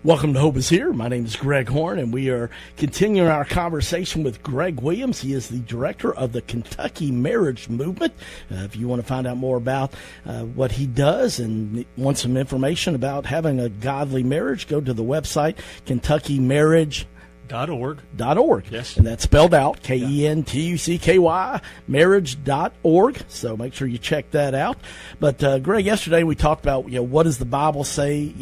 Welcome to Hope is Here. My name is Greg Horn, and we are continuing our conversation with Greg Williams. He is the director of the Kentucky Marriage Movement. If you want to find out more about what he does and want some information about having a godly marriage, go to the website KentuckyMarriage.org. Yes. And that's spelled out, KENTUCKY, marriage.org. So make sure you check that out. But, Greg, yesterday we talked about, what does the Bible say,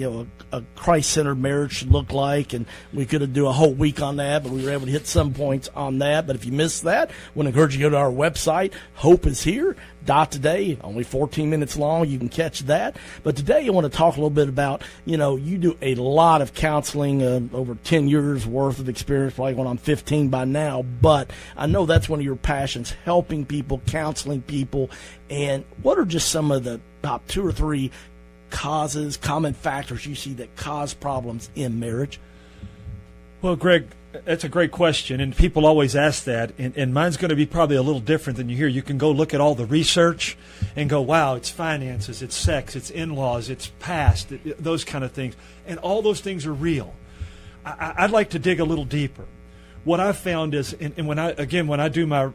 a Christ-centered marriage should look like, and we could do a whole week on that, but we were able to hit some points on that. But if you missed that, I want to encourage you to go to our website, hopeishere.today, only 14 minutes long. You can catch that. But today I want to talk a little bit about, you do a lot of counseling, over 10 years worth of experience, probably going on 15 by now, but I know that's one of your passions, helping people, counseling people. And what are just some of the top 2 or 3 causes, common factors you see that cause problems in marriage? Well, Greg, that's a great question, and people always ask that, and mine's going to be probably a little different than you hear. You can go look at all the research and go, wow, it's finances, it's sex, it's in-laws, it's past, those kind of things, and all those things are real. I'd like to dig a little deeper. What I've found is, and when I do my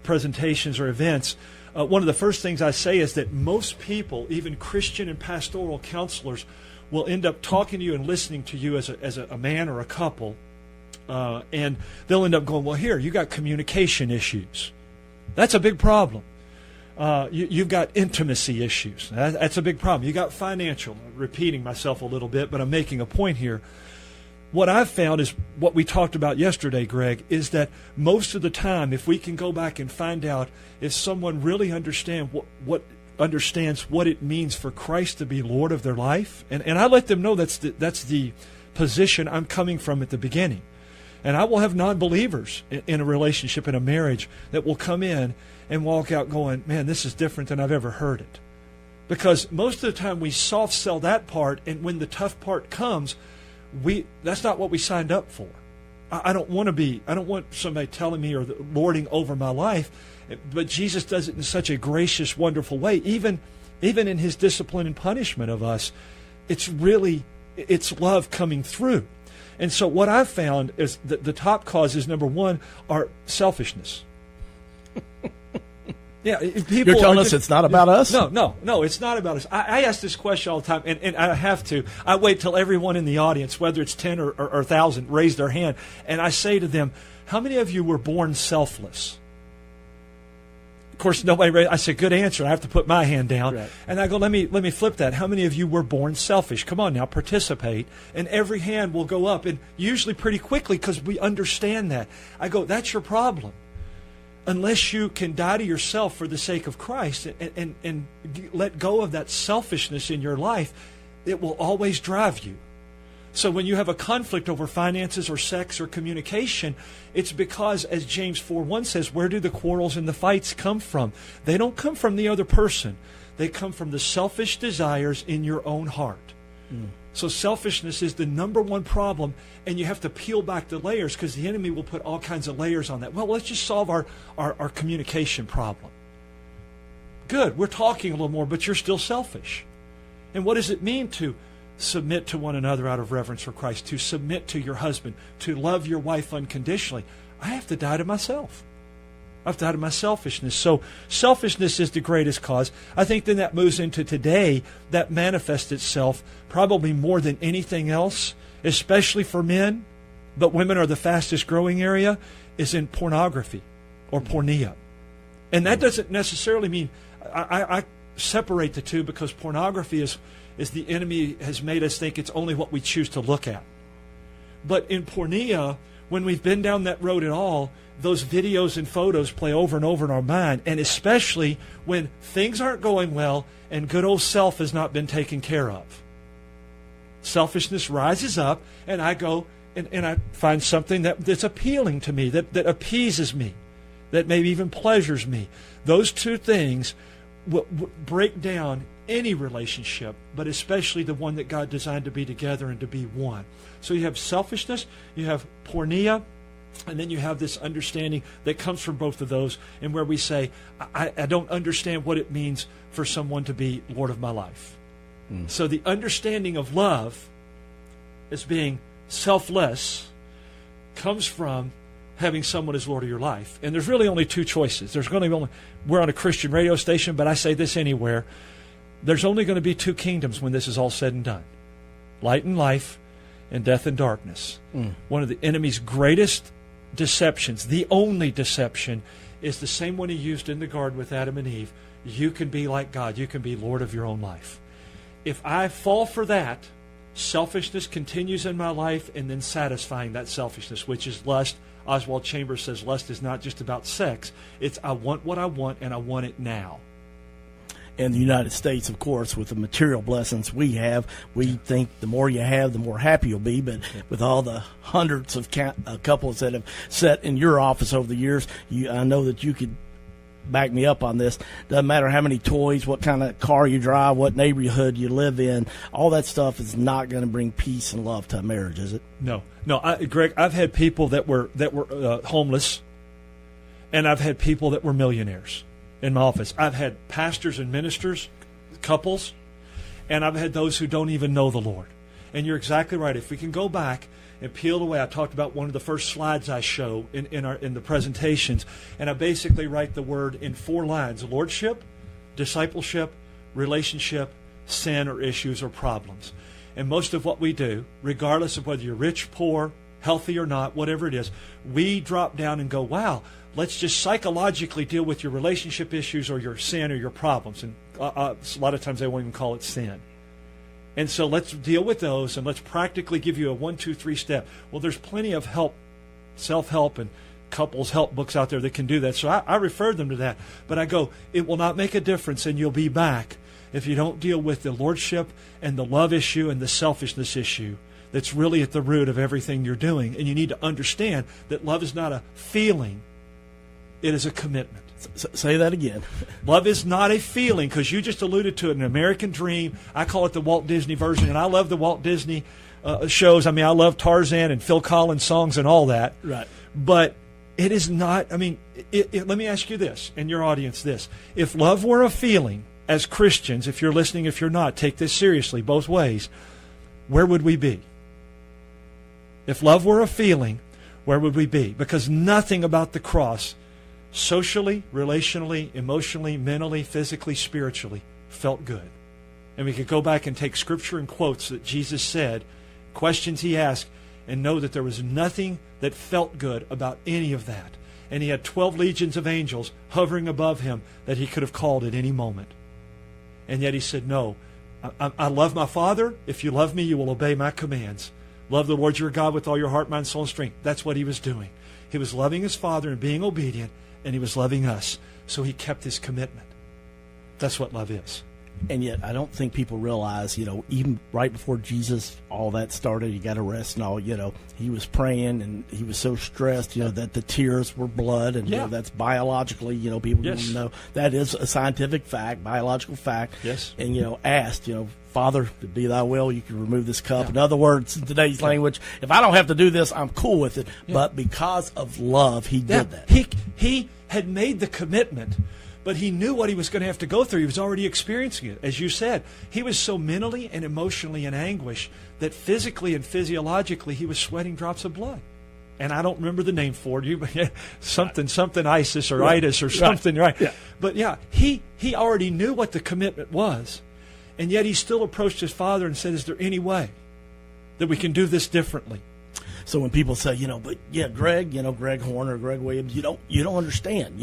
presentations or events, one of the first things I say is that most people, even Christian and pastoral counselors, will end up talking to you and listening to you as a man or a couple, and they'll end up going, well, here, you got communication issues. That's a big problem. You've got intimacy issues. That's a big problem. You got financial. I'm repeating myself a little bit, but I'm making a point here. What I've found is what we talked about yesterday, Greg, is that most of the time, if we can go back and find out if someone really understands what it means for Christ to be Lord of their life, and I let them know that's the position I'm coming from at the beginning. And I will have non-believers in a relationship, in a marriage, that will come in and walk out going, man, this is different than I've ever heard it. Because most of the time we soft sell that part, and when the tough part comes, that's not what we signed up for. I don't want somebody telling me or lording over my life, but Jesus does it in such a gracious, wonderful way. Even in his discipline and punishment of us, it's love coming through. And so what I've found is that the top causes, number one, are selfishness. Yeah, you're telling us it's not about us? No, it's not about us. I ask this question all the time, and I have to. I wait till everyone in the audience, whether it's 10 or 1,000, raise their hand, and I say to them, how many of you were born selfless? Of course, nobody raised. I say, good answer. I have to put my hand down. Right. And I go, let me flip that. How many of you were born selfish? Come on now, participate. And every hand will go up, and usually pretty quickly because we understand that. I go, that's your problem. Unless you can die to yourself for the sake of Christ and let go of that selfishness in your life, it will always drive you. So when you have a conflict over finances or sex or communication, it's because, as James 4:1 says, where do the quarrels and the fights come from? They don't come from the other person. They come from the selfish desires in your own heart. So selfishness is the number one problem, and you have to peel back the layers because the enemy will put all kinds of layers on that. Well, let's just solve our communication problem. Good, we're talking a little more, but you're still selfish. And what does it mean to submit to one another out of reverence for Christ, to submit to your husband, to love your wife unconditionally? I have to die to myself. I have to die to my selfishness. So selfishness is the greatest cause. I think then that moves into today, that manifests itself probably more than anything else, especially for men, but women are the fastest growing area, is in pornography or pornea. And that doesn't necessarily mean, I separate the two because pornography is the enemy has made us think it's only what we choose to look at. But in pornea, when we've been down that road at all, those videos and photos play over and over in our mind, and especially when things aren't going well and good old self has not been taken care of. Selfishness rises up, and I go and I find something that's appealing to me, that appeases me, that maybe even pleasures me. Those two things will break down any relationship, but especially the one that God designed to be together and to be one. So you have selfishness, you have pornea, and then you have this understanding that comes from both of those, and where we say, I don't understand what it means for someone to be Lord of my life. So the understanding of love as being selfless comes from having someone as Lord of your life. And there's really only two choices. There's going to be only, we're on a Christian radio station, but I say this anywhere. There's only going to be two kingdoms when this is all said and done. Light and life, and death and darkness. One of the enemy's greatest deceptions, the only deception, is the same one he used in the garden with Adam and Eve. You can be like God. You can be Lord of your own life. If I fall for that, selfishness continues in my life, and then satisfying that selfishness, which is lust. Oswald Chambers says lust is not just about sex. It's I want what I want, and I want it now. In the United States, of course, with the material blessings we have, we think the more you have, the more happy you'll be. But with all the hundreds of couples that have sat in your office over the years, I know that you could back me up on this. Doesn't matter how many toys, what kind of car you drive, what neighborhood you live in, all that stuff is not going to bring peace and love to a marriage, is it? No. Greg, I've had people that were homeless, and I've had people that were millionaires in my office. I've had pastors and ministers, couples, and I've had those who don't even know the Lord. And you're exactly right. If we can go back and peel away, I talked about one of the first slides I show in the presentations, and I basically write the word in 4 lines: lordship, discipleship, relationship, sin or issues or problems. And most of what we do, regardless of whether you're rich, poor, healthy or not, whatever it is, we drop down and go, wow, let's just psychologically deal with your relationship issues or your sin or your problems. And a lot of times they won't even call it sin. And so let's deal with those, and let's practically give you a 1, 2, 3 step. Well, there's plenty of help, self-help and couples help books out there that can do that. So I refer them to that. But I go, it will not make a difference, and you'll be back if you don't deal with the lordship and the love issue and the selfishness issue that's really at the root of everything you're doing. And you need to understand that love is not a feeling. It is a commitment. Say that again. Love is not a feeling, because you just alluded to it, an American dream. I call it the Walt Disney version, and I love the Walt Disney shows. I mean, I love Tarzan and Phil Collins songs and all that. Right. But it is not, I mean, let me ask you this, and your audience this. If love were a feeling, as Christians, if you're listening, if you're not, take this seriously both ways, where would we be? If love were a feeling, where would we be? Because nothing about the cross, socially, relationally, emotionally, mentally, physically, spiritually, felt good. And we could go back and take scripture and quotes that Jesus said, questions he asked, and know that there was nothing that felt good about any of that. And he had 12 legions of angels hovering above him that he could have called at any moment. And yet he said, no, I love my Father. If you love me, you will obey my commands. Love the Lord your God with all your heart, mind, soul, and strength. That's what he was doing. He was loving his Father and being obedient, and he was loving us. So he kept his commitment. That's what love is. And yet I don't think people realize, even right before Jesus, all that started, he got arrested and all, he was praying and he was so stressed, that the tears were blood. And, that's biologically, people don't know. That is a scientific fact, biological fact. Yes. And, asked, Father, to be thy will, you can remove this cup. In other words, in today's language, if I don't have to do this, I'm cool with it. But because of love, he did that. He had made the commitment, but he knew what he was going to have to go through. He was already experiencing it. As you said, he was so mentally and emotionally in anguish that physically and physiologically he was sweating drops of blood. And I don't remember the name for you, but something ISIS or itis or something, right? Yeah. But he already knew what the commitment was. And yet he still approached his Father and said, is there any way that we can do this differently? So when people say, Greg, Greg Horner, Greg Williams, you don't understand,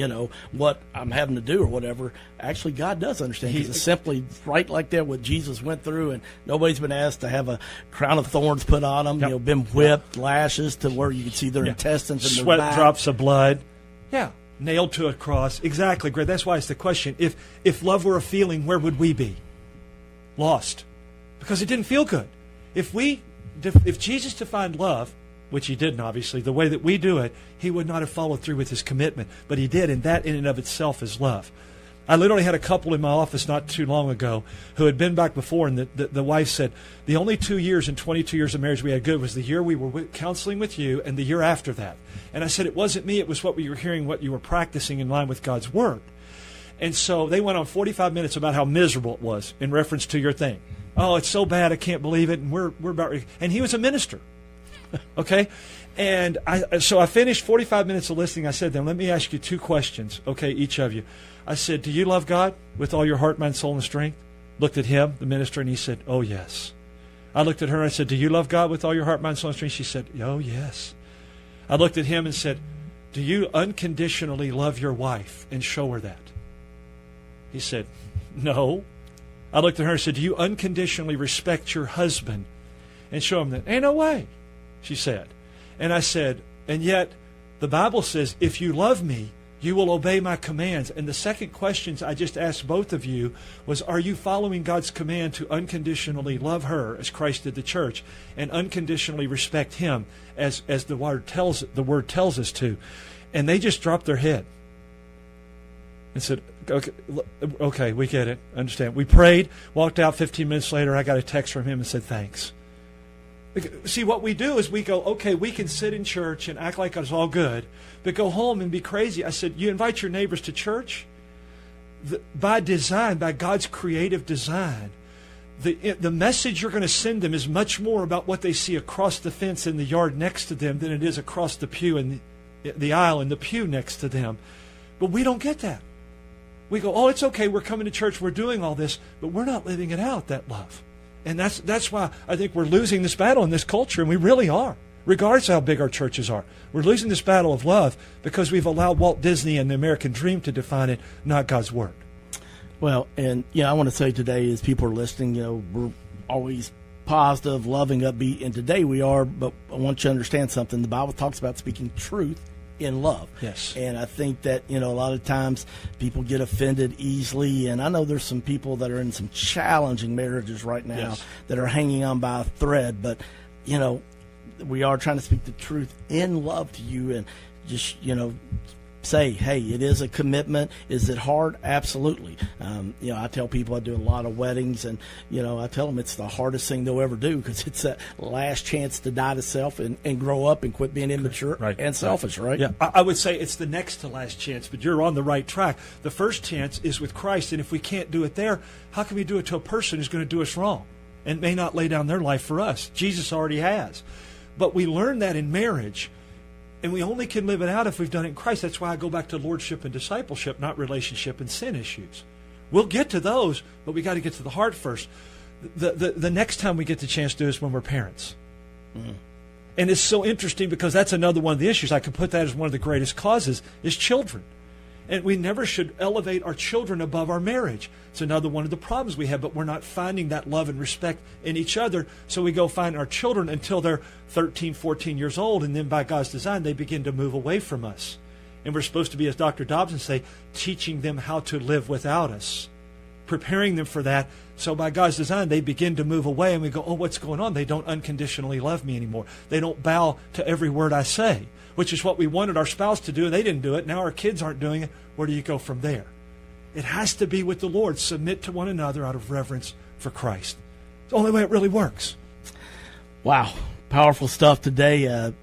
what I'm having to do or whatever. Actually, God does understand. He's simply right like that what Jesus went through, and nobody's been asked to have a crown of thorns put on them, been whipped, lashes to where you can see their intestines and sweat their back. Drops of blood. Yeah, nailed to a cross. Exactly, Greg. That's why it's the question. If love were a feeling, where would we be? Lost. Because it didn't feel good. If Jesus defined love, which he didn't, obviously, the way that we do it, he would not have followed through with his commitment. But he did, and that in and of itself is love. I literally had a couple in my office not too long ago who had been back before, and the wife said, the only 2 years in 22 years of marriage we had good was the year we were counseling with you and the year after that. And I said, it wasn't me, it was what we were hearing, what you were practicing in line with God's Word. And so they went on 45 minutes about how miserable it was in reference to your thing. Oh, it's so bad, I can't believe it, and we're about ready. And he was a minister, okay? And so I finished 45 minutes of listening. I said to them, let me ask you 2 questions, okay, each of you. I said, do you love God with all your heart, mind, soul, and strength? Looked at him, the minister, and he said, oh, yes. I looked at her and I said, do you love God with all your heart, mind, soul, and strength? She said, oh, yes. I looked at him and said, do you unconditionally love your wife and show her that? He said, no. I looked at her and said, do you unconditionally respect your husband and show him that? Ain't no way, she said. And I said, and yet the Bible says, if you love me, you will obey my commands. And the second question I just asked both of you was, are you following God's command to unconditionally love her as Christ did the church and unconditionally respect him as the word tells us to? And they just dropped their head and said, okay, we get it, understand. We prayed, walked out 15 minutes later, I got a text from him and said, thanks. See, what we do is we go, okay, we can sit in church and act like it's all good, but go home and be crazy. I said, you invite your neighbors to church? By design, by God's creative design, the message you're going to send them is much more about what they see across the fence in the yard next to them than it is across the pew and the aisle and the pew next to them. But we don't get that. We go, oh, it's okay, we're coming to church, we're doing all this, but we're not living it out, that love. And that's why I think we're losing this battle in this culture, and we really are, regardless of how big our churches are. We're losing this battle of love because we've allowed Walt Disney and the American dream to define it, not God's Word. Well, and I want to say today, as people are listening, we're always positive, loving, upbeat, and today we are, but I want you to understand something. The Bible talks about speaking truth in love. Yes. And I think that, a lot of times people get offended easily. And I know there's some people that are in some challenging marriages right now that are hanging on by a thread. But, we are trying to speak the truth in love to you and just, say, hey, it is a commitment. Is it hard? Absolutely. I tell people I do a lot of weddings, and, I tell them it's the hardest thing they'll ever do because it's that last chance to die to self and grow up and quit being immature and selfish, right? Yeah, I would say it's the next to last chance, but you're on the right track. The first chance is with Christ, and if we can't do it there, how can we do it to a person who's going to do us wrong and may not lay down their life for us? Jesus already has. But we learn that in marriage. And we only can live it out if we've done it in Christ. That's why I go back to lordship and discipleship, not relationship and sin issues. We'll get to those, but we got to get to the heart first. The next time we get the chance to do is when we're parents. Mm. And it's so interesting because that's another one of the issues. I can put that as one of the greatest causes is children. And we never should elevate our children above our marriage. It's another one of the problems we have, but we're not finding that love and respect in each other. So we go find our children until they're 13, 14 years old, and then by God's design, they begin to move away from us. And we're supposed to be, as Dr. Dobson say, teaching them how to live without us, preparing them for that. So by God's design, they begin to move away, and we go, oh, what's going on? They don't unconditionally love me anymore. They don't bow to every word I say, which is what we wanted our spouse to do, and they didn't do it. Now our kids aren't doing it. Where do you go from there? It has to be with the Lord. Submit to one another out of reverence for Christ. It's the only way it really works. Wow. Powerful stuff today.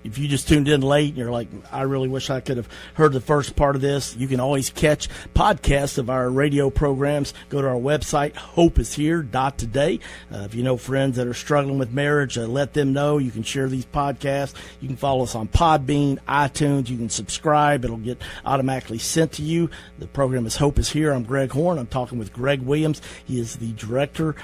If you just tuned in late and you're like, I really wish I could have heard the first part of this, you can always catch podcasts of our radio programs. Go to our website, hopeishere.today. If you know friends that are struggling with marriage, let them know. You can share these podcasts. You can follow us on Podbean, iTunes. You can subscribe. It'll get automatically sent to you. The program is Hope is Here. I'm Greg Horn. I'm talking with Greg Williams. He is the director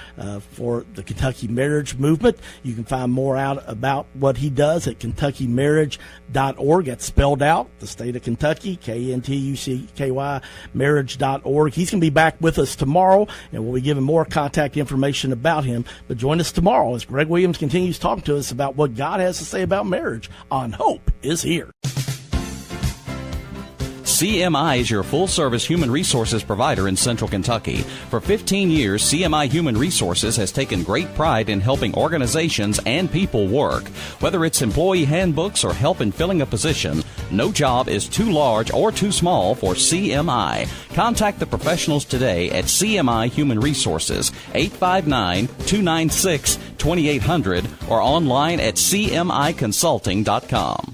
for the Kentucky Marriage Movement. You can find more out about what he does at KentuckyMarriage.org. That's spelled out, the state of Kentucky, KNTUCKY, marriage.org. He's going to be back with us tomorrow, and we'll be giving more contact information about him. But join us tomorrow as Greg Williams continues talking to us about what God has to say about marriage on Hope is Here. CMI is your full-service human resources provider in Central Kentucky. For 15 years, CMI Human Resources has taken great pride in helping organizations and people work. Whether it's employee handbooks or help in filling a position, no job is too large or too small for CMI. Contact the professionals today at CMI Human Resources, 859-296-2800, or online at cmiconsulting.com.